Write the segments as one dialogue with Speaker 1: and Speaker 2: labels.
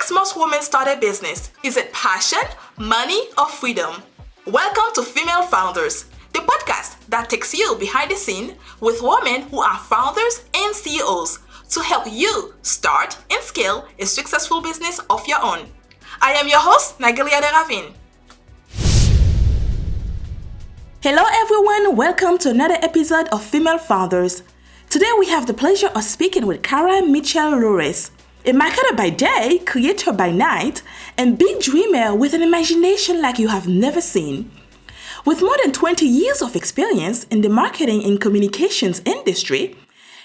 Speaker 1: makes most women start a business? Is it passion, money, or freedom? Welcome to Female Founders, the podcast that takes you behind the scene with women who are founders and CEOs to help you start and scale a successful business of your own. I am your host, Nagelia de Ravine. Hello everyone, welcome to another episode of Female Founders. Today we have the pleasure of speaking with Kyra Mitchell Lewis, a marketer by day, creator by night, and big dreamer with an imagination like you have never seen. With more than 20 years of experience in the marketing and communications industry,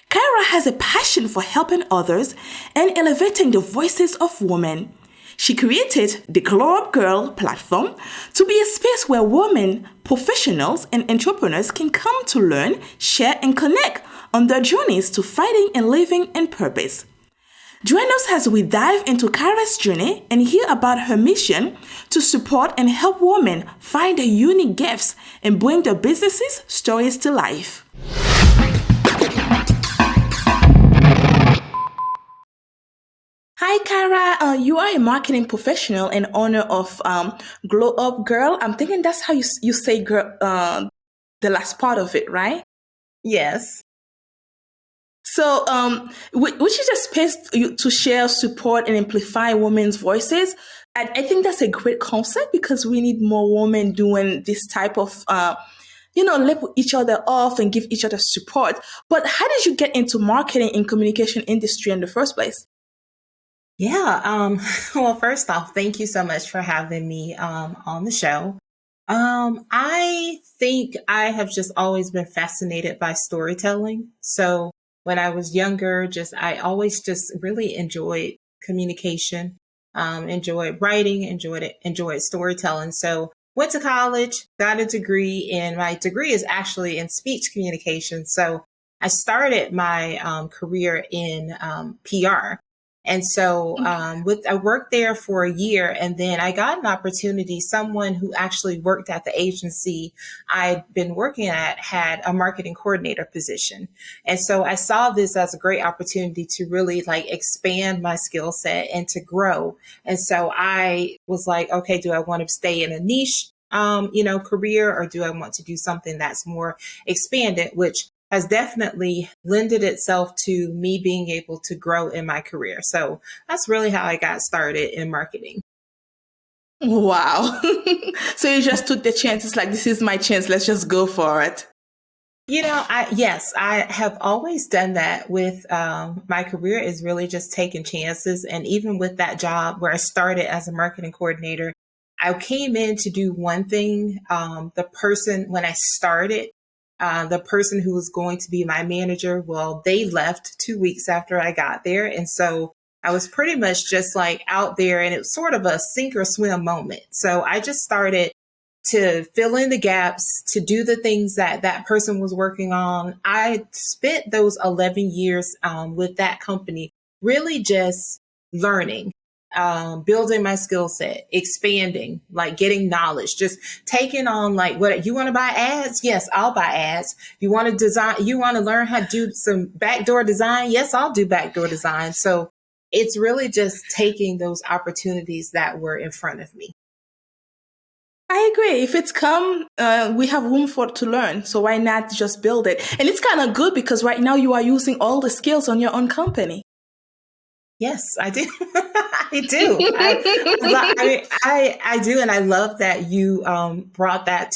Speaker 1: Kyra has a passion for helping others and elevating the voices of women. She created the Gyrl platform to be a space where women, professionals, and entrepreneurs can come to learn, share, and connect on their journeys to finding and living in purpose. Join us as we dive into Kyra's journey and hear about her mission to support and help women find their unique gifts and bring their businesses' stories to life. Hi, Kyra. You are a marketing professional and owner of Glow Up Gyrl. I'm thinking that's how you say girl, the last part of it, right?
Speaker 2: Yes.
Speaker 1: So, which is a space to share, support, and amplify women's voices. I think that's a great concept because we need more women doing this type of, lift each other off and give each other support. But how did you get into marketing and communication industry in the first place?
Speaker 2: Yeah. Well, first off, thank you so much for having me on the show. I think I have just always been fascinated by storytelling. So when I was younger, I always just really enjoyed communication, enjoyed writing, enjoyed storytelling. So went to college, got a degree, and my degree is actually in speech communication. So I started my career in PR. And so I worked there for a year, and then I got an opportunity. Someone who actually worked at the agency I'd been working at had a marketing coordinator position. And so I saw this as a great opportunity to really expand my skill set and to grow. And so I was like, okay, do I want to stay in a niche, career, or do I want to do something that's more expanded, which has definitely lended itself to me being able to grow in my career. So that's really how I got started in marketing.
Speaker 1: Wow. So you just took the chance. It's like, this is my chance. Let's just go for it.
Speaker 2: I have always done that with my career, is really just taking chances. And even with that job where I started as a marketing coordinator, I came in to do one thing. When I started, the person who was going to be my manager, well, they left 2 weeks after I got there. And so I was pretty much just out there, and it was sort of a sink or swim moment. So I just started to fill in the gaps, to do the things that that person was working on. I spent those 11 years with that company really just learning, building my skill set, expanding, getting knowledge, just taking on what you want to buy ads. Yes, I'll buy ads. You want to design, you want to learn how to do some backdoor design. Yes, I'll do backdoor design. So it's really just taking those opportunities that were in front of me.
Speaker 1: I agree. If it's come, we have room to learn. So why not just build it? And it's kind of good because right now you are using all the skills on your own company.
Speaker 2: Yes, I do. I do. I do. And I love that you brought that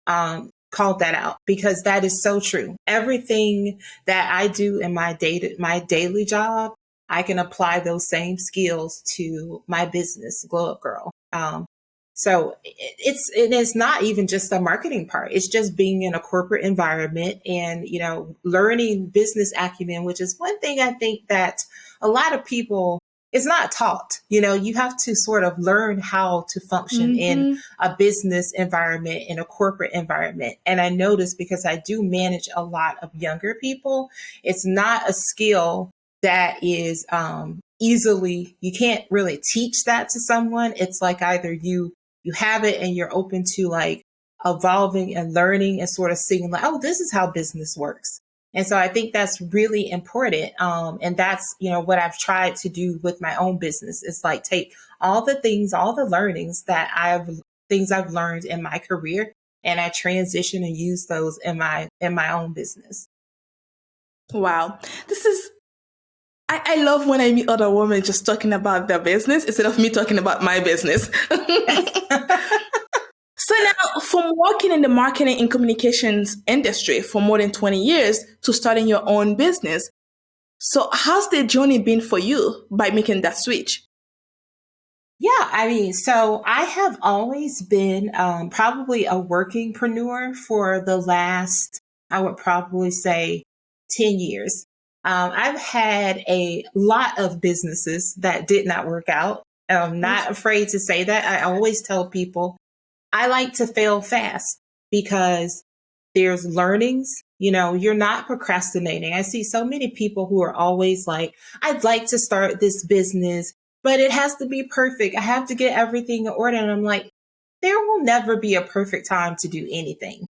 Speaker 2: called that out, because that is so true. Everything that I do in my daily job, I can apply those same skills to my business, Glow Up Gyrl. So it is not even just the marketing part. It's just being in a corporate environment and, learning business acumen, which is one thing I think that a lot of people, it's not taught. You have to sort of learn how to function in a business environment, in a corporate environment. And I notice, because I do manage a lot of younger people, it's not a skill that is easily, you can't really teach that to someone. It's either you have it and you're open to evolving and learning and sort of seeing oh, this is how business works. And so I think that's really important. And that's, what I've tried to do with my own business. It's like take all the things, all the learnings things I've learned in my career, and I transition and use those in my own business.
Speaker 1: Wow. I love when I meet other women just talking about their business instead of me talking about my business. So now, from working in the marketing and communications industry for more than 20 years to starting your own business, so how's the journey been for you by making that switch?
Speaker 2: Yeah, so I have always been probably a workingpreneur for the last, I would probably say, 10 years. I've had a lot of businesses that did not work out. I'm not afraid to say that. I always tell people I like to fail fast because there's learnings. You're not procrastinating. I see so many people who are always like, I'd like to start this business, but it has to be perfect. I have to get everything in order. And I'm like, there will never be a perfect time to do anything.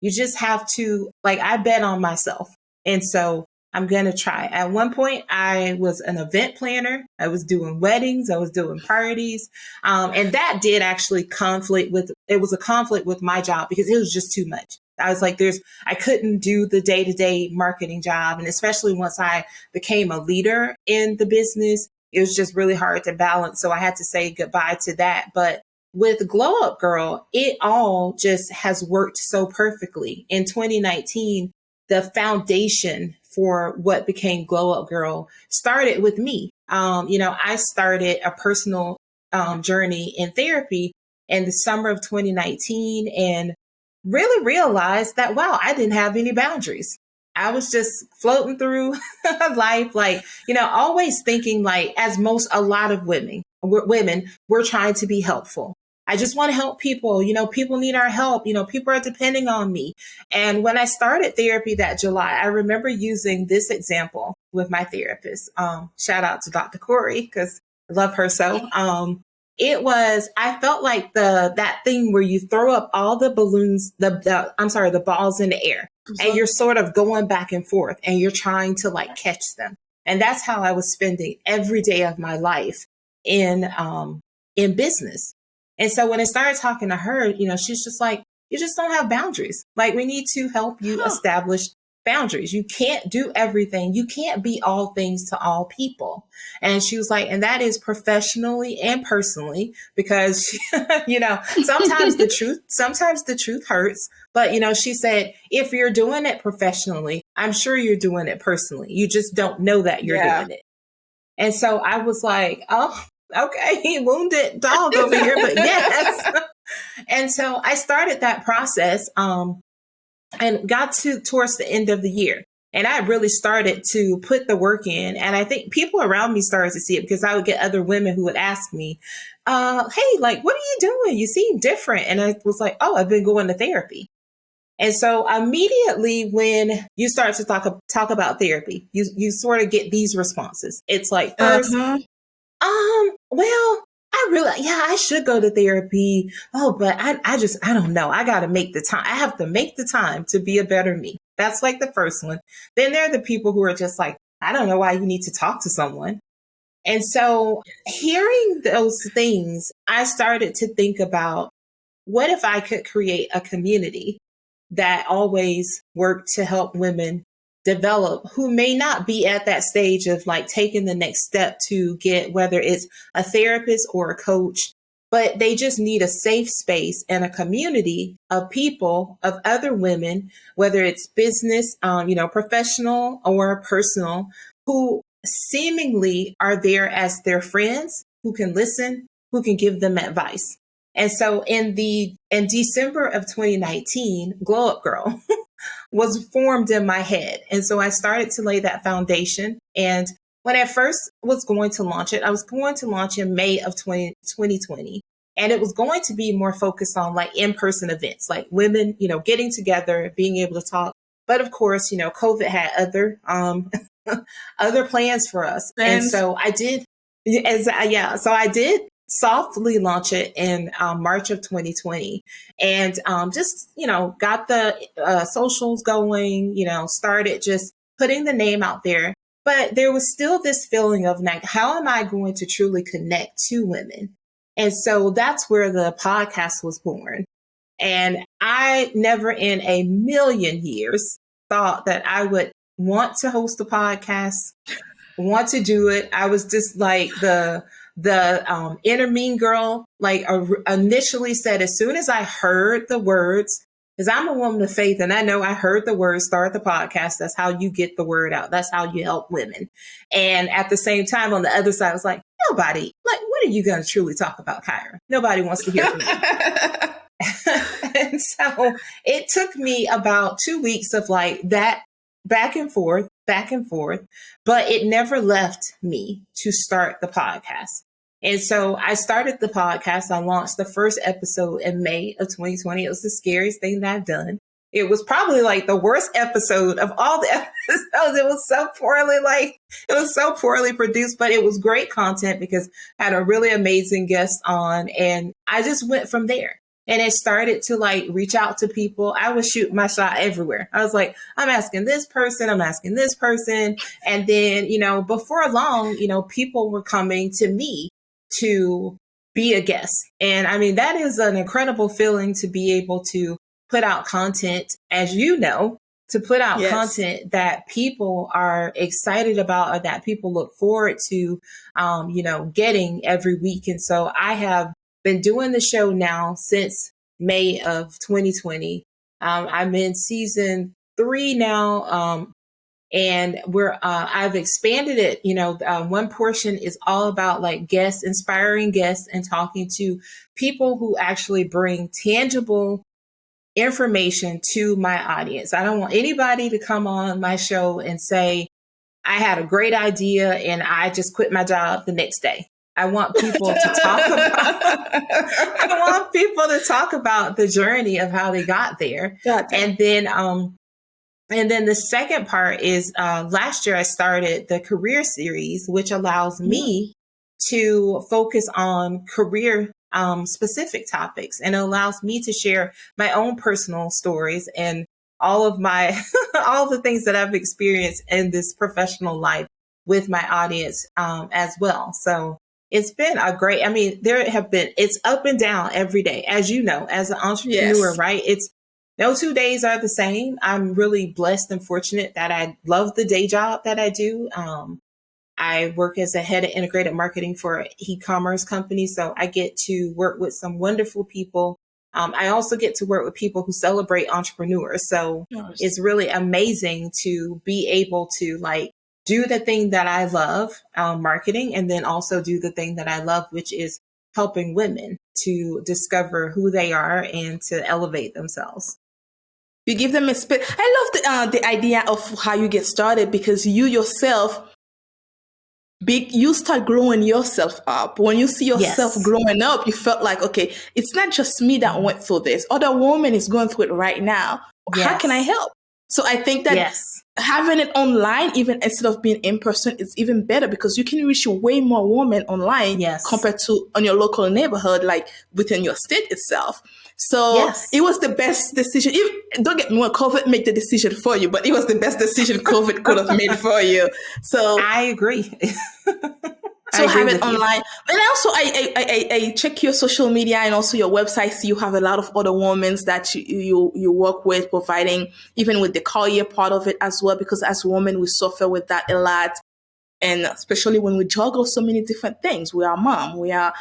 Speaker 2: You just have to, like, I bet on myself. And so I'm going to try. At one point, I was an event planner. I was doing weddings. I was doing parties. And that did actually it was a conflict with my job because it was just too much. I was like, I couldn't do the day-to-day marketing job. And especially once I became a leader in the business, it was just really hard to balance. So I had to say goodbye to that. But with Glow Up Gyrl, it all just has worked so perfectly. In 2019, the foundation for what became Glow Up Gyrl started with me. I started a personal journey in therapy in the summer of 2019 and really realized that, wow, I didn't have any boundaries. I was just floating through life, like, always thinking like, a lot of women, we're trying to be helpful. I just want to help people. People need our help. People are depending on me. And when I started therapy that July, I remember using this example with my therapist. Shout out to Dr. Corey, because I love her so. I felt like that thing where you throw up all the balloons, the balls in the air, and you're sort of going back and forth and you're trying to like catch them. And that's how I was spending every day of my life in business. And so when I started talking to her, she's just like, you just don't have boundaries. Like, we need to help you establish boundaries. You can't do everything. You can't be all things to all people. And she was like, and that is professionally and personally, because, sometimes the truth hurts. But, she said, if you're doing it professionally, I'm sure you're doing it personally. You just don't know that you're doing it. And so I was like, oh, okay, wounded dog over here, but yes. And so I started that process and got towards the end of the year. And I really started to put the work in. And I think people around me started to see it because I would get other women who would ask me, hey, like, what are you doing? You seem different. And I was like, oh, I've been going to therapy. And so immediately when you start to talk about therapy, you sort of get these responses. It's like, first, well, I should go to therapy. Oh, but I don't know. I got to make the time. I have to make the time to be a better me. That's like the first one. Then there are the people who are just like, I don't know why you need to talk to someone. And so hearing those things, I started to think about, what if I could create a community that always worked to help women develop who may not be at that stage of like taking the next step to get, whether it's a therapist or a coach, but they just need a safe space and a community of people, of other women, whether it's business, professional or personal, who seemingly are there as their friends, who can listen, who can give them advice. And so in December of 2019, Glow Up Gyrl was formed in my head. And so I started to lay that foundation. And when I first was going to launch it, I was going to launch in May of 2020. And it was going to be more focused on like in-person events, like women, getting together, being able to talk. But of course, COVID had other plans for us. And so I did. So I did softly launch it in March of 2020, and just got the socials going. Started just putting the name out there. But there was still this feeling of like, how am I going to truly connect to women? And so that's where the podcast was born. And I never in a million years thought that I would want to host a podcast, want to do it. I was just like the inner mean girl, like initially said, as soon as I heard the words, because I'm a woman of faith and I know I heard the words, start the podcast. That's how you get the word out. That's how you help women. And at the same time, on the other side, I was like, nobody, like, what are you going to truly talk about, Kyra? Nobody wants to hear from you. And so it took me about 2 weeks of like that back and forth, but it never left me to start the podcast. And so I started the podcast. I launched the first episode in May of 2020. It was the scariest thing that I've done. It was probably like the worst episode of all the episodes. It was so poorly produced, but it was great content because I had a really amazing guest on, and I just went from there. And it started to like reach out to people. I was shooting my shot everywhere. I was like, I'm asking this person. And then, before long, people were coming to me to be a guest. And I mean, that is an incredible feeling to be able to put out content, as you know, to put out content that people are excited about or that people look forward to, getting every week. And so I have been doing the show now since May of 2020. I'm in season 3 now. And I've expanded it. One portion is all about like inspiring guests and talking to people who actually bring tangible information to my audience. I don't want anybody to come on my show and say, I had a great idea and I just quit my job the next day. I want people to talk about the journey of how they got there. And then the second part is last year I started the career series, which allows me to focus on career specific topics, and it allows me to share my own personal stories and all of my all the things that I've experienced in this professional life with my audience as well. So it's been it's up and down every day, as you know, as an entrepreneur, right? It's no 2 days are the same. I'm really blessed and fortunate that I love the day job that I do. I work as a head of integrated marketing for an e-commerce company, so I get to work with some wonderful people. I also get to work with people who celebrate entrepreneurs. So it's really amazing to be able to like do the thing that I love, marketing, and then also do the thing that I love, which is helping women to discover who they are and to elevate themselves.
Speaker 1: You give them a space. I love the idea of how you get started, because you yourself, you start growing yourself up. When you see yourself growing up, you felt like, okay, it's not just me that went through this. Other woman is going through it right now. How can I help? So I think that having it online, even instead of being in person, is even better, because you can reach way more women online compared to on your local neighborhood, like within your state itself. So it was the best decision. Don't get me wrong, COVID made the decision for you, but it was the best decision COVID could have made for you. So
Speaker 2: I agree.
Speaker 1: So have it online. And also I check your social media and also your website. You have a lot of other women that you work with, providing even with the career part of it as well, because as women, we suffer with that a lot. And especially when we juggle so many different things. We are mom, we have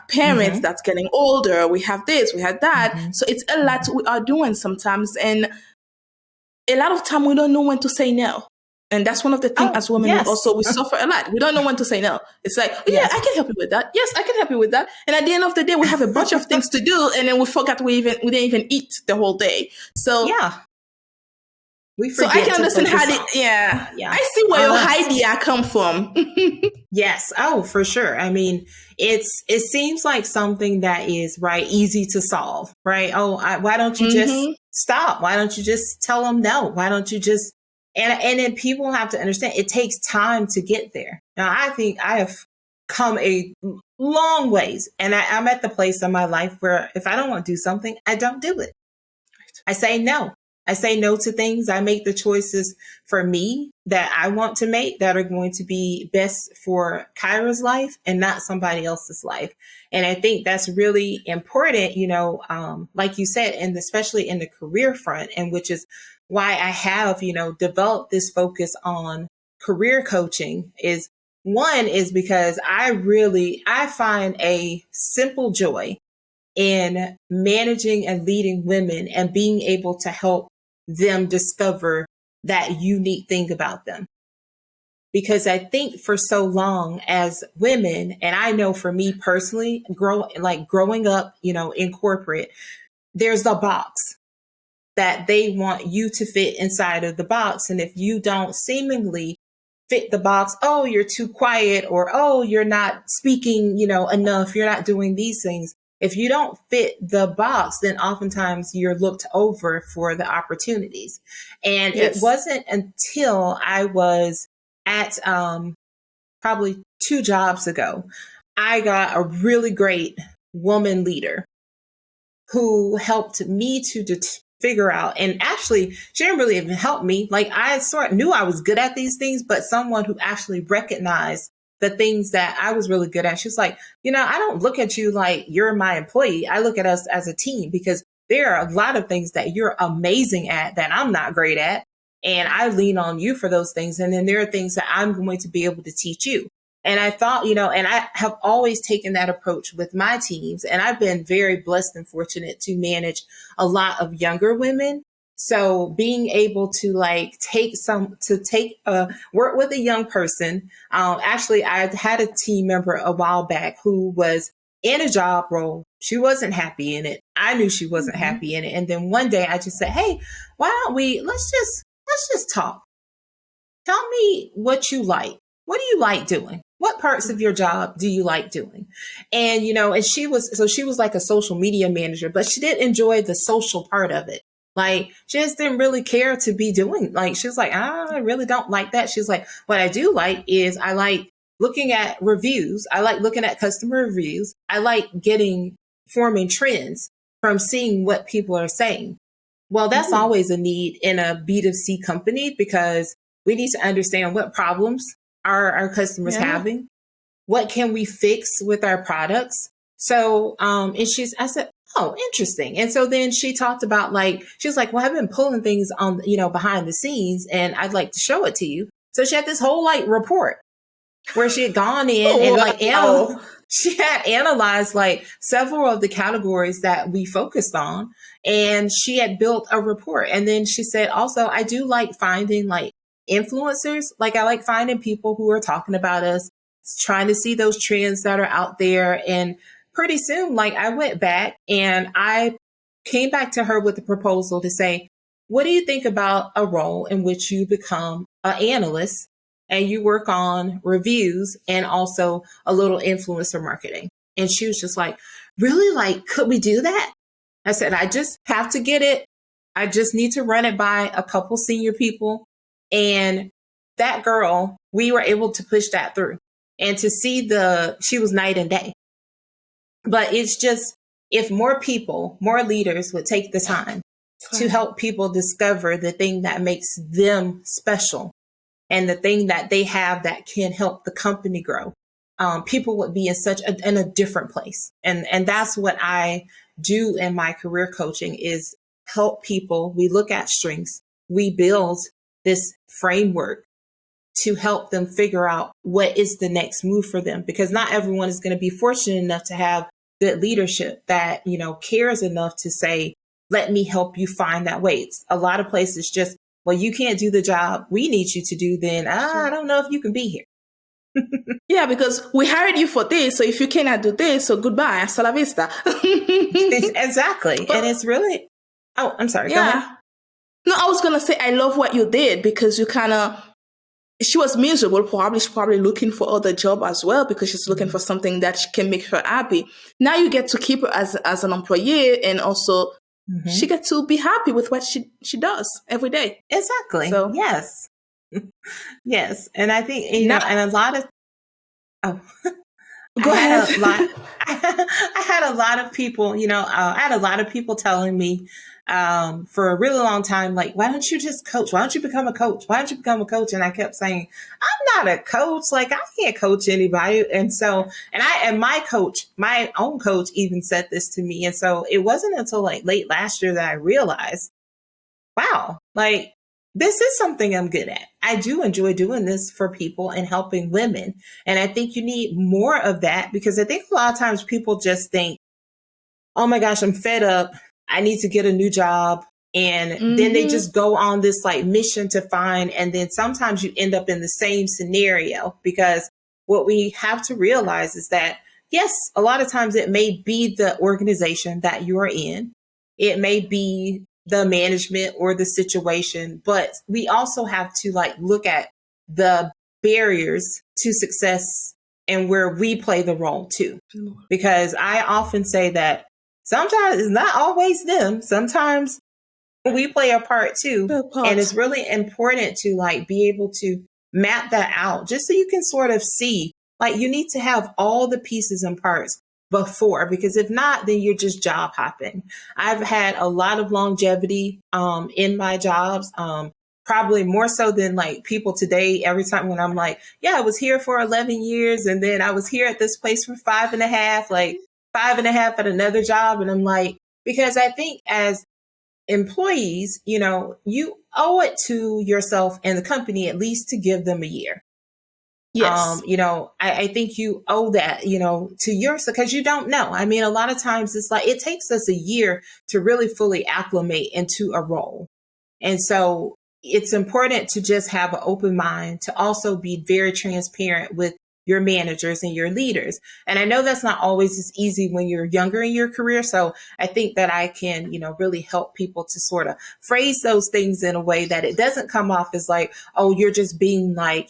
Speaker 1: parents that's getting older, we have this, we have that. So it's a lot we are doing sometimes. And a lot of time we don't know when to say no. And that's one of the things as women, we suffer a lot. We don't know when to say no. It's like, I can help you with that. Yes, I can help you with that. And at the end of the day, we have a bunch of things to do. And then we forgot we didn't even eat the whole day. So so I can understand how I see where your idea come from.
Speaker 2: Yes. Oh, for sure. I mean, it seems like something that is easy to solve, right? Why don't you just stop? Why don't you just tell them no? Why don't you just, and then people have to understand it takes time to get there. Now, I think I have come a long ways. And I'm at the place in my life where if I don't want to do something, I don't do it. I say no. I say no to things. I make the choices for me that I want to make that are going to be best for Kyra's life and not somebody else's life. And I think that's really important, like you said, and especially in the career front, and which is why I have, developed this focus on career coaching is one is because I find a simple joy in managing and leading women and being able to help them discover that unique thing about them. Because I think for so long as women, and I know for me personally, growing up, in corporate, there's a box that they want you to fit inside of the box. And if you don't seemingly fit the box, oh, you're too quiet, or, oh, you're not speaking, enough, you're not doing these things. If you don't fit the box, then oftentimes you're looked over for the opportunities. And It wasn't until I was at probably 2 jobs ago, I got a really great woman leader who helped me to figure out, and actually she didn't really even help me. Like I sort of knew I was good at these things, but someone who actually recognized the things that I was really good at. She was like, I don't look at you like you're my employee. I look at us as a team because there are a lot of things that you're amazing at that I'm not great at. And I lean on you for those things. And then there are things that I'm going to be able to teach you. And I thought, and I have always taken that approach with my teams. And I've been very blessed and fortunate to manage a lot of younger women. So being able to work with a young person. Actually, I had a team member a while back who was in a job role. She wasn't happy in it. I knew she wasn't happy in it. And then one day I just said, hey, why don't let's just talk. Tell me what you like. What do you like doing? What parts of your job do you like doing? And, and she was like a social media manager, but she did enjoy the social part of it. Like, she just didn't really care to be doing, like, she was like, I really don't like that. She's like, what I do like is I like looking at reviews. I like looking at customer reviews. I like forming trends from seeing what people are saying. Well, that's always a need in a B2C company because we need to understand what problems are our customers having. What can we fix with our products? So, I said, oh, interesting. And so then she talked about she was like, well, I've been pulling things on, behind the scenes and I'd like to show it to you. So she had this whole report where she had gone in and she had analyzed several of the categories that we focused on. And she had built a report. And then she said, also, I do like finding influencers. I like finding people who are talking about us, trying to see those trends that are out there. And pretty soon, I went back and I came back to her with a proposal to say, what do you think about a role in which you become an analyst and you work on reviews and also a little influencer marketing? And she was just like, really? Could we do that? I said, I just have to get it. I just need to run it by a couple senior people. And that girl, we were able to push that through and to see she was night and day. But it's just, if more leaders would take the time to help people discover the thing that makes them special and the thing that they have that can help the company grow, people would be in a different place. And that's what I do in my career coaching is help people. We look at strengths. We build this framework to help them figure out what is the next move for them, because not everyone is going to be fortunate enough to have good leadership that, cares enough to say, let me help you find that way. It's a lot of places just, well, you can't do the job we need you to do, then I don't know if you can be here.
Speaker 1: Yeah, because we hired you for this. So if you cannot do this, so goodbye. Hasta la vista.
Speaker 2: Exactly. But, and it's really, oh, I'm sorry. Go ahead.
Speaker 1: No, I was going to say, I love what you did because she was miserable. She's probably looking for other job as well because she's looking for something that can make her happy. Now you get to keep her as an employee, and also she gets to be happy with what she does every day.
Speaker 2: Exactly. So yes. Yes. And I think, and a lot of,
Speaker 1: Go ahead.
Speaker 2: I had a lot of people, I had a lot of people telling me for a really long time, like, why don't you just coach? Why don't you become a coach? Why don't you become a coach? And I kept saying, I'm not a coach. Like, I can't coach anybody. And so, and my coach, my own coach even said this to me. And so it wasn't until like late last year that I realized, wow, like, this is something I'm good at. I do enjoy doing this for people and helping women. And I think you need more of that, because I think a lot of times people just think, oh my gosh, I'm fed up. I need to get a new job. And then they just go on this like mission to find. And then sometimes you end up in the same scenario, because what we have to realize is that, yes, a lot of times it may be the organization that you are in. It may be the management or the situation, but we also have to like look at the barriers to success and where we play the role too. Because I often say that sometimes it's not always them. Sometimes we play a part too. And it's really important to like be able to map that out, just so you can sort of see, like, you need to have all the pieces and parts before, because if not, then you're just job hopping. I've had a lot of longevity in my jobs, probably more so than like people today. Every time when I'm like, yeah, I was here for 11 years and then I was here at this place for 5.5, like 5.5 at another job. And I'm like, because I think as employees, you owe it to yourself and the company at least to give them a year.
Speaker 1: Yes.
Speaker 2: I think you owe that, to yourself, because you don't know. I mean, a lot of times it's like, it takes us a year to really fully acclimate into a role. And so it's important to just have an open mind, to also be very transparent with your managers and your leaders. And I know that's not always as easy when you're younger in your career. So I think that I can, really help people to sort of phrase those things in a way that it doesn't come off as like, oh, you're just being like,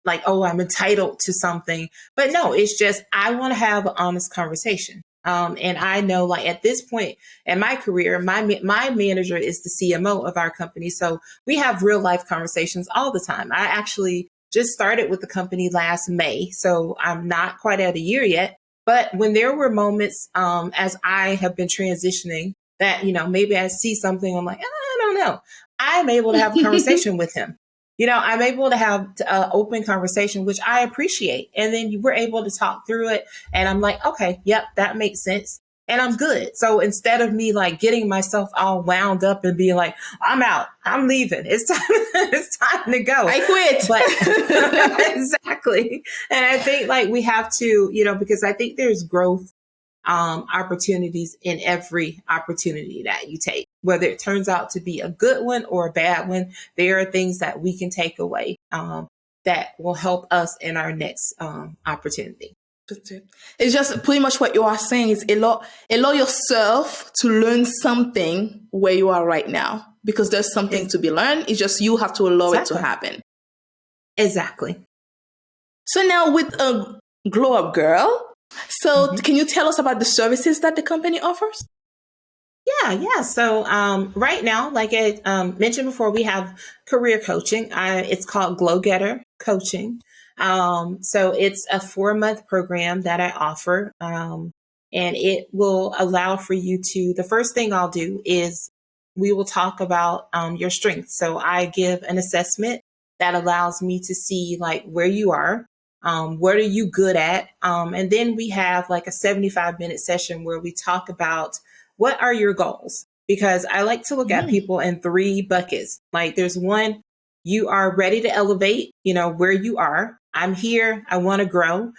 Speaker 2: like, oh, I'm entitled to something. But no, it's just, I want to have an honest conversation. And I know, like, at this point in my career, my manager is the CMO of our company. So we have real life conversations all the time. I actually just started with the company last May. So I'm not quite at a year yet. But when there were moments, as I have been transitioning, that, maybe I see something, I'm like, I don't know. I'm able to have a conversation with him. I'm able to have an open conversation, which I appreciate. And then we're able to talk through it. And I'm like, okay, yep, that makes sense. And I'm good. So instead of me like getting myself all wound up and being like, I'm out, I'm leaving, it's time to go.
Speaker 1: I quit.
Speaker 2: But exactly. And I think like we have to, because I think there's growth opportunities in every opportunity that you take, whether it turns out to be a good one or a bad one. There are things that we can take away that will help us in our next opportunity.
Speaker 1: It's just pretty much what you are saying is allow yourself to learn something where you are right now, because there's something to be learned. It's just you have to allow it to happen.
Speaker 2: Exactly.
Speaker 1: So now with a Glow Up Girl, so can you tell us about the services that the company offers?
Speaker 2: Yeah. So right now, like I mentioned before, we have career coaching. It's called Glow Getter Coaching. So it's a 4-month program that I offer. And it will allow for you to, the first thing I'll do is we will talk about your strengths. So I give an assessment that allows me to see like where you are. What are you good at? And then we have like a 75-minute session where we talk about what are your goals? Because I like to look at people in 3 buckets. Like there's one, you are ready to elevate, where you are. I'm here. I want to grow.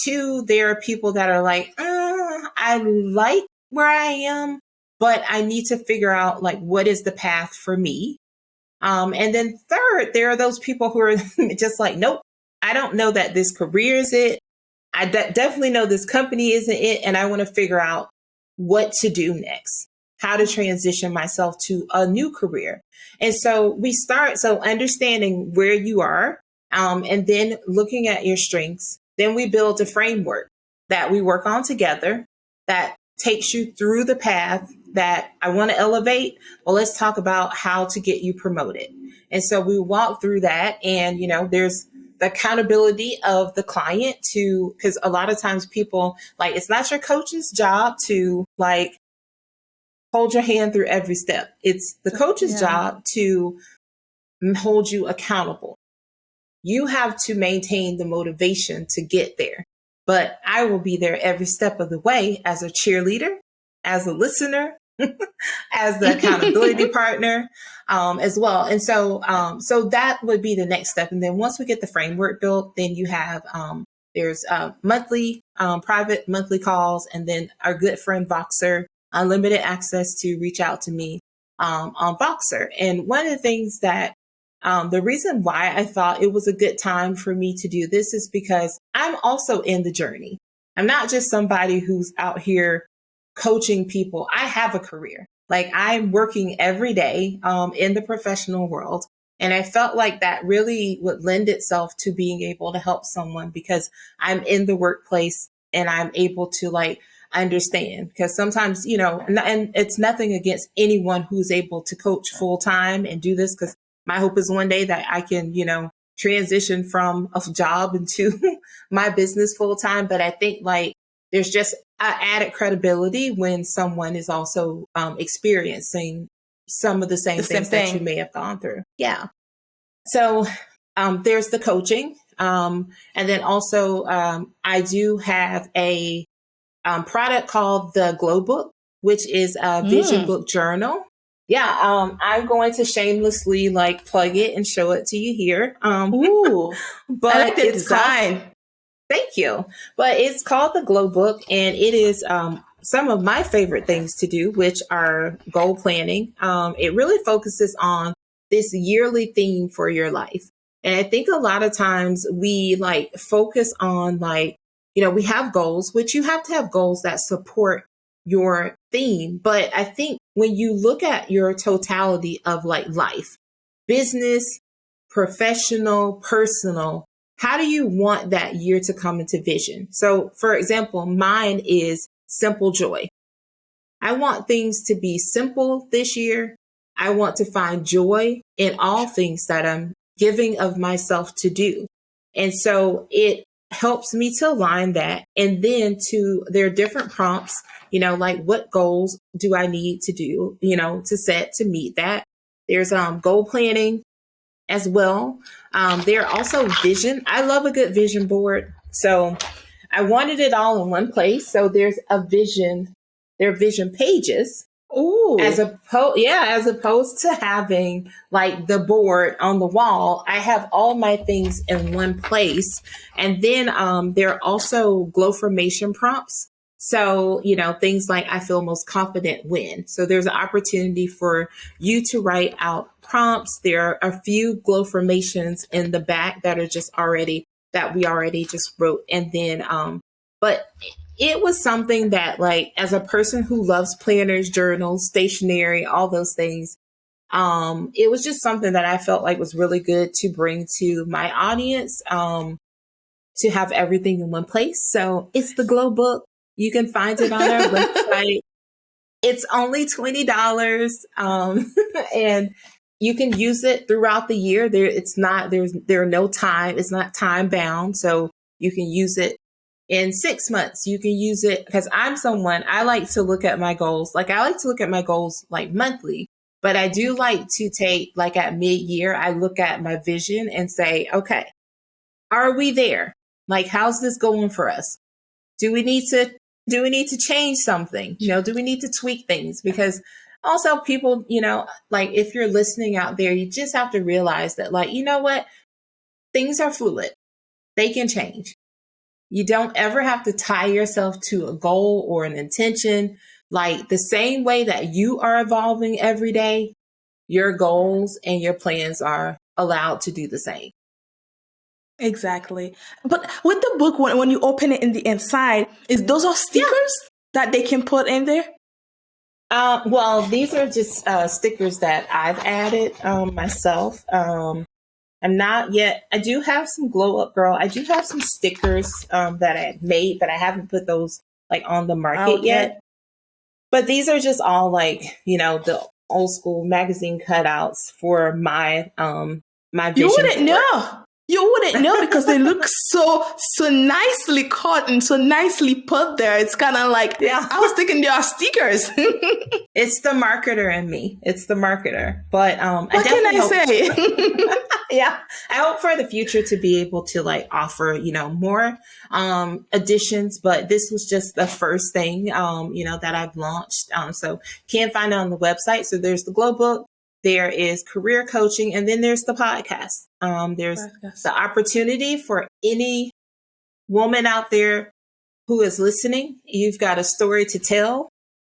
Speaker 2: 2, there are people that are like, I like where I am, but I need to figure out like, what is the path for me? And then 3rd, there are those people who are just like, nope. I don't know that this career is it. I definitely know this company isn't it. And I want to figure out what to do next, how to transition myself to a new career. And so we start, so understanding where you are, and then looking at your strengths. Then we build a framework that we work on together that takes you through the path that I want to elevate. Well, let's talk about how to get you promoted. And so we walk through that, and, there's the accountability of the client to, because a lot of times people like, it's not your coach's job to like hold your hand through every step. It's the coach's job to hold you accountable. You have to maintain the motivation to get there. But I will be there every step of the way as a cheerleader, as a listener, as the accountability partner, as well. And so, so that would be the next step. And then once we get the framework built, then you have, there's monthly, private monthly calls, and then our good friend Voxer, unlimited access to reach out to me, on Voxer. And one of the things that, the reason why I thought it was a good time for me to do this is because I'm also in the journey. I'm not just somebody who's out here coaching people. I have a career. Like I'm working every day in the professional world. And I felt like that really would lend itself to being able to help someone because I'm in the workplace and I'm able to like understand, because sometimes, you know, and it's nothing against anyone who's able to coach full time and do this, because my hope is one day that I can, you know, transition from a job into my business full time. But I think like there's just added credibility when someone is also experiencing some of the same things that you may have gone through. Yeah. So there's the coaching. And then also I do have a product called the Glow Book, which is a vision book journal. Yeah, I'm going to shamelessly like plug it and show it to you here.
Speaker 1: Ooh,
Speaker 2: but
Speaker 1: I like the design.
Speaker 2: Thank you. But it's called the Glow Book, and it is some of my favorite things to do, which are goal planning. It really focuses on this yearly theme for your life. And I think a lot of times we like focus on like, you know, we have goals, which you have to have goals that support your theme. But I think when you look at your totality of like life, business, professional, personal, how do you want that year to come into vision? So for example, mine is simple joy. I want things to be simple this year. I want to find joy in all things that I'm giving of myself to do. And so it helps me to align that. And then there are different prompts, you know, like what goals do I need to do, you know, to set to meet that. There's goal planning as well. There are also vision. I love a good vision board. So I wanted it all in one place. So there's a vision, there are vision pages.
Speaker 1: Ooh.
Speaker 2: As opposed to having like the board on the wall, I have all my things in one place. And then there are also Glowformation prompts. So, you know, things like I feel most confident when. So there's an opportunity for you to write out prompts. There are a few Glowformations in the back that are just that we already just wrote. And then, but it was something that like, as a person who loves planners, journals, stationery, all those things, it was just something that I felt like was really good to bring to my audience, to have everything in one place. So it's the Glow Book. You can find it on our website. It's only $20. And you can use it throughout the year. It's not time bound. So you can use it in 6 months. You can use it because I like to look at my goals. Like I like to look at my goals like monthly, but I do like to take like at mid-year, I look at my vision and say, okay, are we there? Like, how's this going for us? Do we need to change something? You know, do we need to tweak things? Because also people, you know, like if you're listening out there, you just have to realize that like, you know what? Things are fluid. They can change. You don't ever have to tie yourself to a goal or an intention. Like the same way that you are evolving every day, your goals and your plans are allowed to do the same.
Speaker 1: Exactly. But with the book, when you open it in the inside, those are stickers that they can put in there?
Speaker 2: Well, these are just stickers that I've added myself. I'm not yet. I do have some Glow Up Girl. I do have some stickers that I made, but I haven't put those like on the market yet. But these are just all like, you know, the old school magazine cutouts for my my vision.
Speaker 1: You wouldn't know. You wouldn't know because they look so nicely cut and so nicely put there. It's kind of like,
Speaker 2: Yeah.
Speaker 1: I was thinking they are stickers.
Speaker 2: It's the marketer in me. It's the marketer. But
Speaker 1: What can I say?
Speaker 2: Yeah, I hope for the future to be able to like offer, more additions, but this was just the first thing, that I've launched. So can find it on the website. So there's the Glow Book, there is career coaching, and then there's the podcast. There's the opportunity for any woman out there who is listening. You've got a story to tell,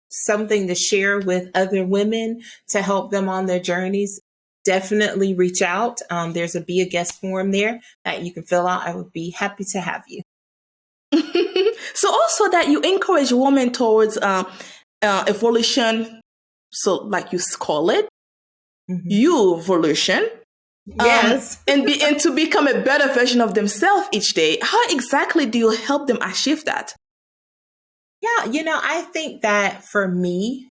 Speaker 2: something to share with other women to help them on their journeys. Definitely reach out. There's a Be a Guest form there that you can fill out. I would be happy to have you.
Speaker 1: So also that you encourage women towards evolution. So like you call it, YOU-volution.
Speaker 2: Yes.
Speaker 1: And to become a better version of themselves each day. How exactly do you help them achieve that?
Speaker 2: Yeah, I think that for me,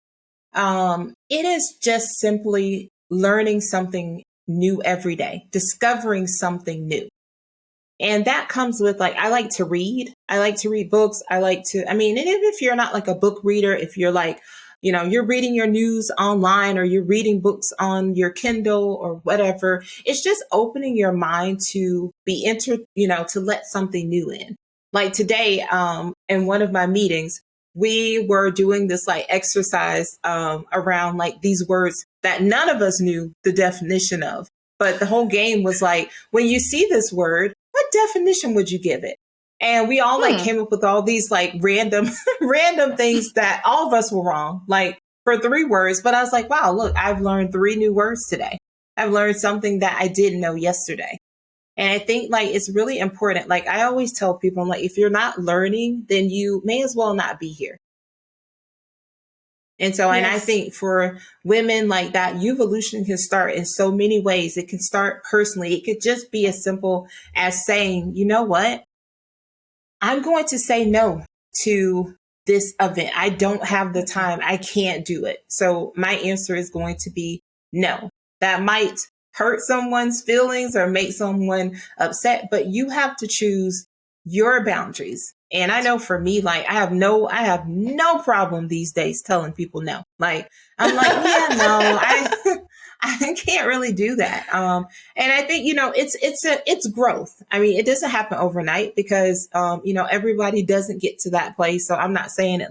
Speaker 2: it is just simply learning something new every day, discovering something new. And that comes with I like to read. I like to read books. And even if you're not like a book reader, if you're you're reading your news online or you're reading books on your Kindle or whatever, it's just opening your mind to to let something new in. Like today, in one of my meetings, we were doing this exercise around these words that none of us knew the definition of. But the whole game was when you see this word, what definition would you give it? And we all came up with all these random things that all of us were wrong, for 3 words. But I was like, wow, look, I've learned 3 new words today. I've learned something that I didn't know yesterday. And I think it's really important. I always tell people, if you're not learning, then you may as well not be here. And so, and I think for women that YOU-volution can start in so many ways. It can start personally. It could just be as simple as saying, you know what? I'm going to say no to this event. I don't have the time. I can't do it. So my answer is going to be no. That might hurt someone's feelings or make someone upset, but you have to choose your boundaries. And I know for me, I have no problem these days telling people no. I'm yeah, no, I can't really do that. And I think, it's growth. I mean, it doesn't happen overnight because, everybody doesn't get to that place. So I'm not saying it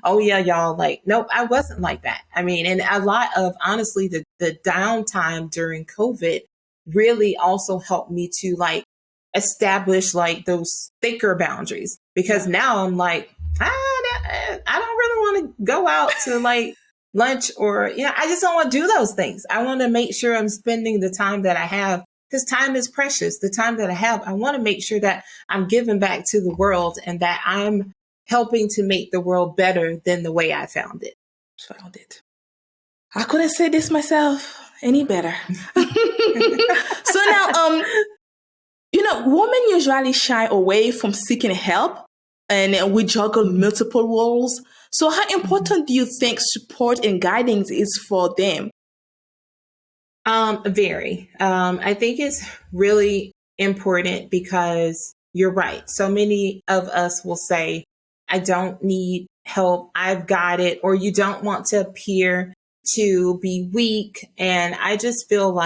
Speaker 2: oh yeah, y'all, nope, I wasn't like that. I mean, and a lot of, honestly, the downtime during COVID really also helped me to establish those thicker boundaries, because now I'm I don't really want to go out to lunch or, I just don't want to do those things. I want to make sure I'm spending the time that I have, because time is precious. The time that I have, I want to make sure that I'm giving back to the world and that I'm helping to make the world better than the way I found it.
Speaker 1: I couldn't say this myself any better. So now, women usually shy away from seeking help, and we juggle multiple roles. So how important do you think support and guidance is for them?
Speaker 2: Very. I think it's really important because you're right. So many of us will say, I don't need help. I've got it. Or you don't want to appear to be weak. And I just feel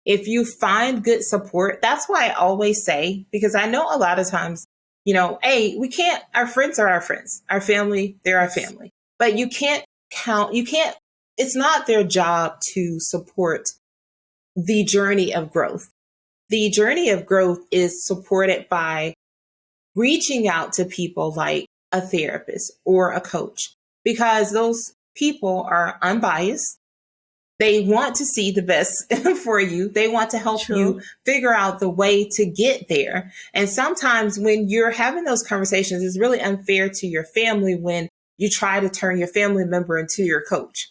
Speaker 2: if you find good support, that's why I always say, because I know a lot of times, hey, our friends are our friends, our family, they're our family, but it's not their job to support the journey of growth. The journey of growth is supported by reaching out to people like a therapist or a coach, because those people are unbiased. They want to see the best for you. They want to help you figure out the way to get there. And sometimes when you're having those conversations, it's really unfair to your family when you try to turn your family member into your coach.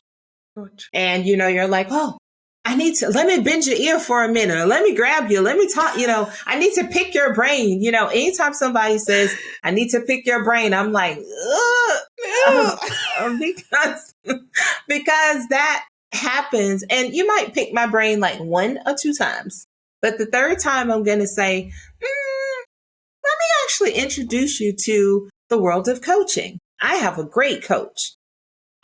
Speaker 2: And, you're oh, let me bend your ear for a minute, or let me grab you. Let me talk, I need to pick your brain. Anytime somebody says, I need to pick your brain, I'm because that happens. And you might pick my brain 1 or 2 times. But the third time I'm going to say, let me actually introduce you to the world of coaching. I have a great coach.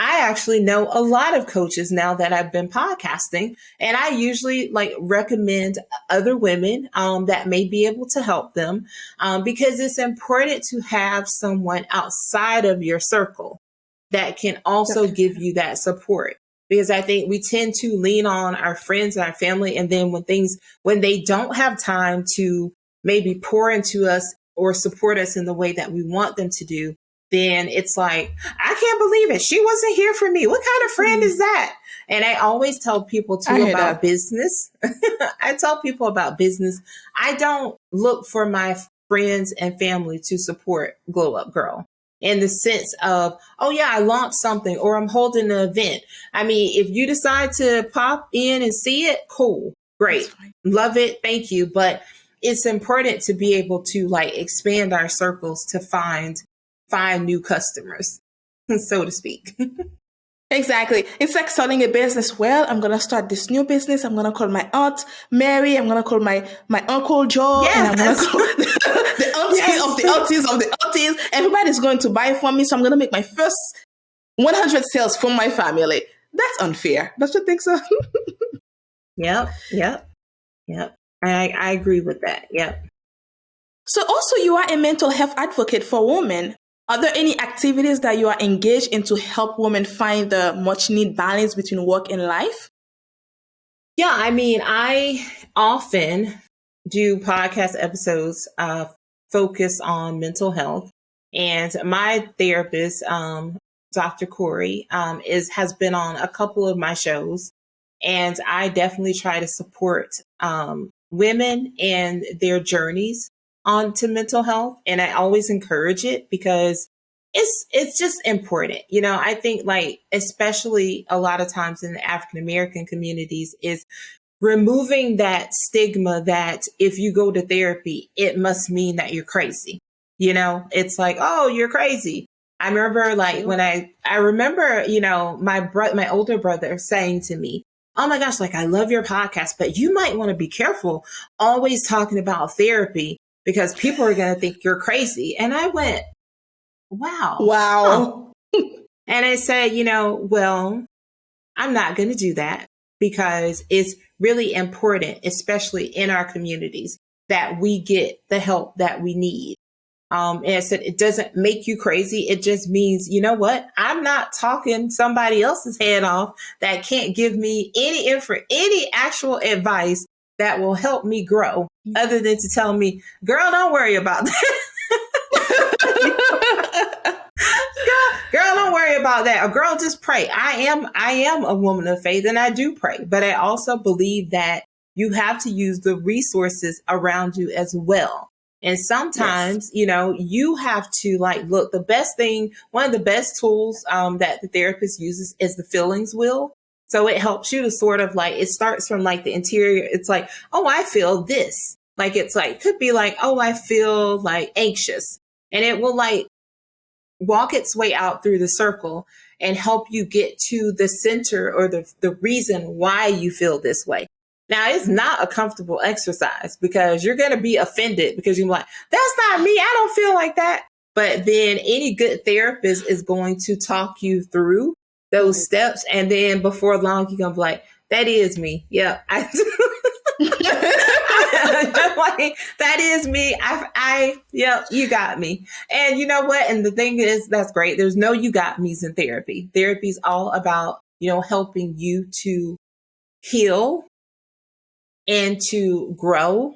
Speaker 2: I actually know a lot of coaches now that I've been podcasting, and I usually recommend other women that may be able to help them because it's important to have someone outside of your circle that can also give you that support. Because I think we tend to lean on our friends and our family, and then when they don't have time to maybe pour into us or support us in the way that we want them to do, then it's like, I can't believe it. She wasn't here for me. What kind of friend is that? And I always tell people too about business. I tell people about business. I don't look for my friends and family to support Glow Up Girl in the sense of, oh yeah, I launched something or I'm holding an event. I mean, if you decide to pop in and see it, cool, great, love it, thank you. But it's important to be able to expand our circles to find new customers, so to speak.
Speaker 1: Exactly. It's like starting a business. Well, I'm going to start this new business. I'm going to call my aunt Mary. I'm going to call my uncle Joe. Yes. And I'm going to call the aunties of the aunties of the aunties. Everybody's going to buy from me. So I'm going to make my first 100 sales from my family. That's unfair. Don't you think so?
Speaker 2: Yep. I agree with that. Yep.
Speaker 1: So also you are a mental health advocate for women. Are there any activities that you are engaged in to help women find the much needed balance between work and life?
Speaker 2: Yeah, I mean, I often do podcast episodes focus on mental health. And my therapist, Dr. Corey, has been on a couple of my shows. And I definitely try to support women and their journeys onto mental health. And I always encourage it because it's just important. You know, I think especially a lot of times in the African American communities is removing that stigma that if you go to therapy, it must mean that you're crazy. You know, it's like, oh, you're crazy. I remember when I remember, my older brother saying to me, oh my gosh, I love your podcast, but you might want to be careful always talking about therapy because people are going to think you're crazy. And I went, wow. Huh. And I said, well, I'm not going to do that because it's really important, especially in our communities, that we get the help that we need. And I said, it doesn't make you crazy. It just means, you know what? I'm not talking somebody else's head off that can't give me any actual advice that will help me grow other than to tell me, girl, don't worry about that. Girl, don't worry about that. Or girl, just pray. I am a woman of faith and I do pray, but I also believe that you have to use the resources around you as well. And sometimes, you have to look, one of the best tools that the therapist uses is the feelings wheel. So it helps you to sort of it starts from the interior. It's like, oh, I feel this. Could be oh, I feel anxious. And it will walk its way out through the circle and help you get to the center or the reason why you feel this way. Now, it's not a comfortable exercise because you're going to be offended because you're like, that's not me. I don't feel like that. But then any good therapist is going to talk you through those steps. And then before long, you're going to be like, that is me. Yeah. That is me. Yeah, you got me. And you know what? And the thing is, that's great. There's no you got me's in therapy. Therapy is all about, helping you to heal and to grow.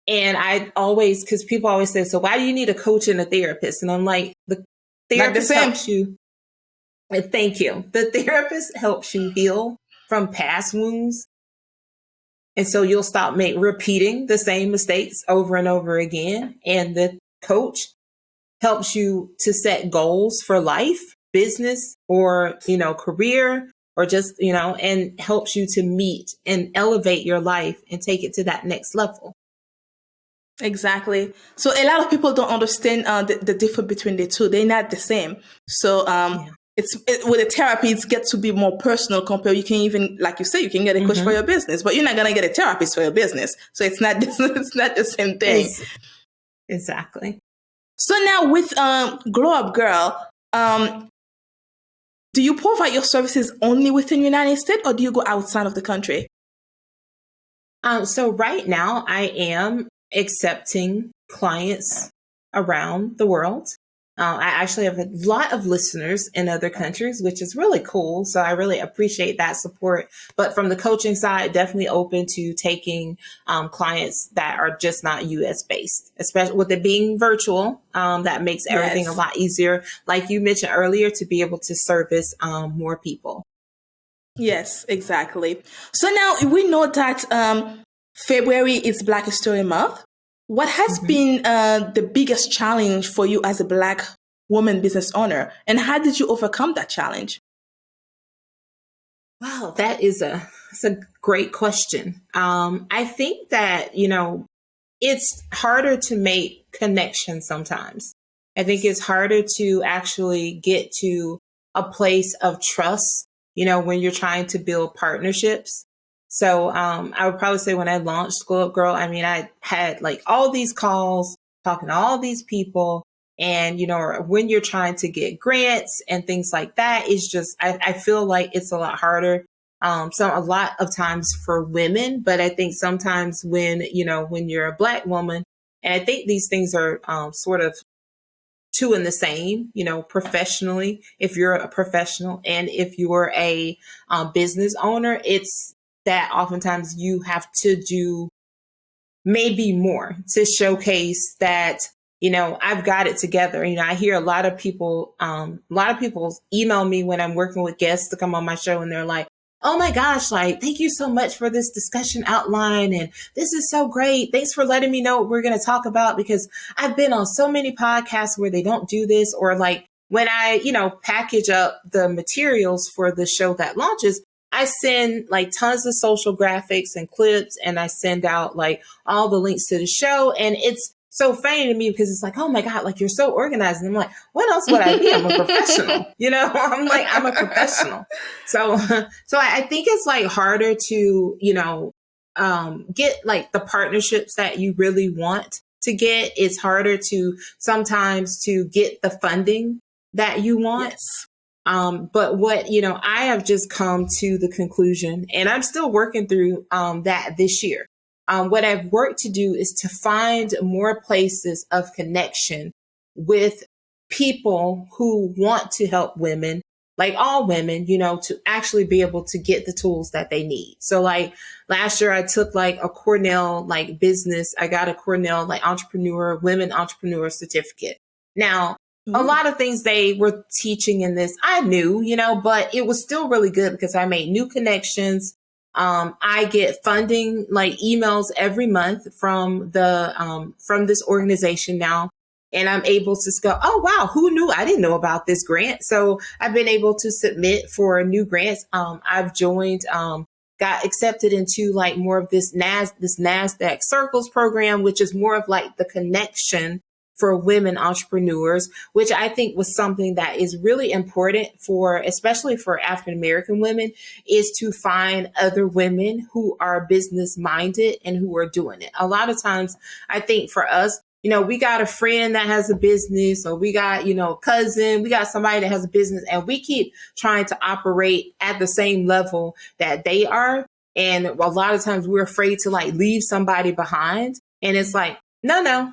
Speaker 2: And because people always say, so why do you need a coach and a therapist? And I'm like, the therapist helps you. And thank you. The therapist helps you heal from past wounds. And so you'll stop repeating the same mistakes over and over again. And the coach helps you to set goals for life, business, or, career, or just, and helps you to meet and elevate your life and take it to that next level.
Speaker 1: Exactly. So a lot of people don't understand the difference between the two. They're not the same. So with a therapy, it gets to be more personal compared. You can even, like you say, you can get a coach for your business, but you're not going to get a therapist for your business. So it's not, it's not the same thing.
Speaker 2: Exactly.
Speaker 1: So now with Glow Up Gyrl, do you provide your services only within the United States or do you go outside of the country?
Speaker 2: So right now I am accepting clients around the world. I actually have a lot of listeners in other countries, which is really cool. So I really appreciate that support. But from the coaching side, definitely open to taking clients that are just not US based, especially with it being virtual. That makes everything a lot easier. Like you mentioned earlier, to be able to service more people.
Speaker 1: Yes, exactly. So now we know that February is Black History Month. What has been the biggest challenge for you as a Black woman business owner, and how did you overcome that challenge?
Speaker 2: Wow, that's a great question. I think that, it's harder to make connections sometimes. I think it's harder to actually get to a place of trust, when you're trying to build partnerships. So I would probably say when I launched School Up Gyrl, I had like all these calls talking to all these people. And, when you're trying to get grants and things like that, it's just, I feel like it's a lot harder. A lot of times for women, but I think sometimes when you're a Black woman, and I think these things are sort of two in the same, professionally, if you're a professional and if you're a business owner, it's that oftentimes you have to do maybe more to showcase that, I've got it together. I hear a lot of people email me when I'm working with guests to come on my show and they're like, oh my gosh, like, thank you so much for this discussion outline. And this is so great. Thanks for letting me know what we're going to talk about, because I've been on so many podcasts where they don't do this. Or like when I, package up the materials for the show that launches, I send like tons of social graphics and clips, and I send out like all the links to the show. And it's so funny to me because it's like, oh my God, like you're so organized. And I'm like, what else would I be? I'm a professional, I'm like, I'm a professional. So I think it's like harder to, get like the partnerships that you really want to get. It's harder to sometimes to get the funding that you want.
Speaker 1: Yes.
Speaker 2: But what, I have just come to the conclusion, and I'm still working through that this year. What I've worked to do is to find more places of connection with people who want to help women, like all women, to actually be able to get the tools that they need. So like last year I took like a Cornell like business. I got a Cornell like women entrepreneur certificate. Now, a lot of things they were teaching in this, I knew, but it was still really good because I made new connections. I get funding, like emails every month from from this organization now. And I'm able to go, oh, wow, who knew? I didn't know about this grant. So I've been able to submit for new grants. I've joined, got accepted into like more of this NASDAQ Circles program, which is more of like the connection for women entrepreneurs, which I think was something that is really important for, especially for African American women, is to find other women who are business minded and who are doing it. A lot of times, I think for us, we got a friend that has a business, or we got, cousin, we got somebody that has a business, and we keep trying to operate at the same level that they are. And a lot of times we're afraid to like leave somebody behind. And it's like, no.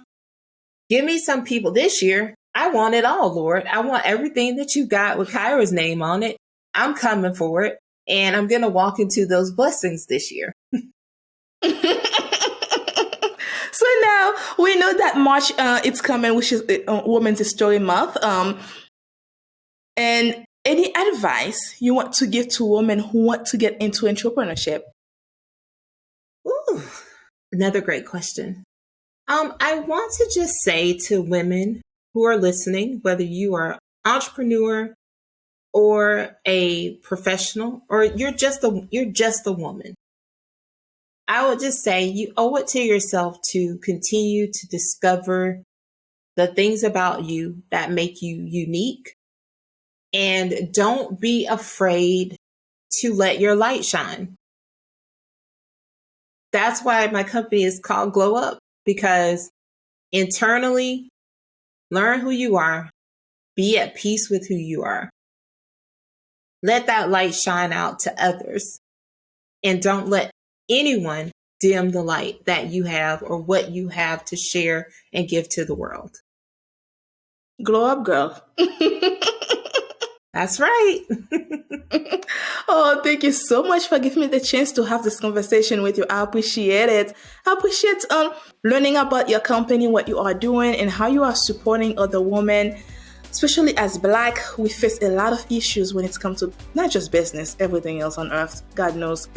Speaker 2: Give me some people this year. I want it all, Lord. I want everything that you got with Kyra's name on it. I'm coming for it. And I'm going to walk into those blessings this year.
Speaker 1: So now we know that March it's coming, which is Women's History Month. And any advice you want to give to women who want to get into entrepreneurship?
Speaker 2: Ooh, another great question. I want to just say to women who are listening, whether you are an entrepreneur or a professional, or you're just a woman, I would just say you owe it to yourself to continue to discover the things about you that make you unique, And don't be afraid to let your light shine. That's why my company is called Glow Up, because internally, learn who you are, be at peace with who you are. Let that light shine out to others, and don't let anyone dim the light that you have or what you have to share and give to the world.
Speaker 1: Glow up, girl.
Speaker 2: That's right.
Speaker 1: Oh, thank you so much for giving me the chance to have this conversation with you. I appreciate it. I appreciate learning about your company, what you are doing, and how you are supporting other women. Especially as Black, we face a lot of issues when it comes to not just business, everything else on earth, God knows.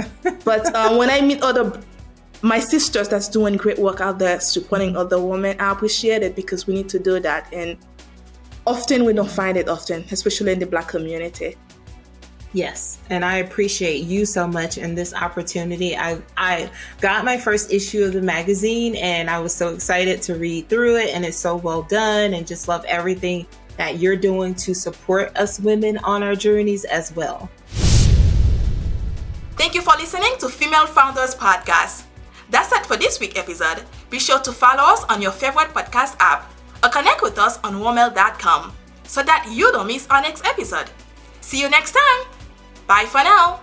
Speaker 1: But when I meet my sisters that's doing great work out there supporting other women, I appreciate it, because we need to do that. And often we don't find it often, especially in the Black community.
Speaker 2: Yes, and I appreciate you so much in this opportunity. I got my first issue of the magazine, and I was so excited to read through it, and it's so well done, and just love everything that you're doing to support us women on our journeys as well.
Speaker 1: Thank you for listening to Female Founders Podcast. That's it for this week's episode. Be sure to follow us on your favorite podcast app or connect with us on womel.com so that you don't miss our next episode. See you next time. Bye for now.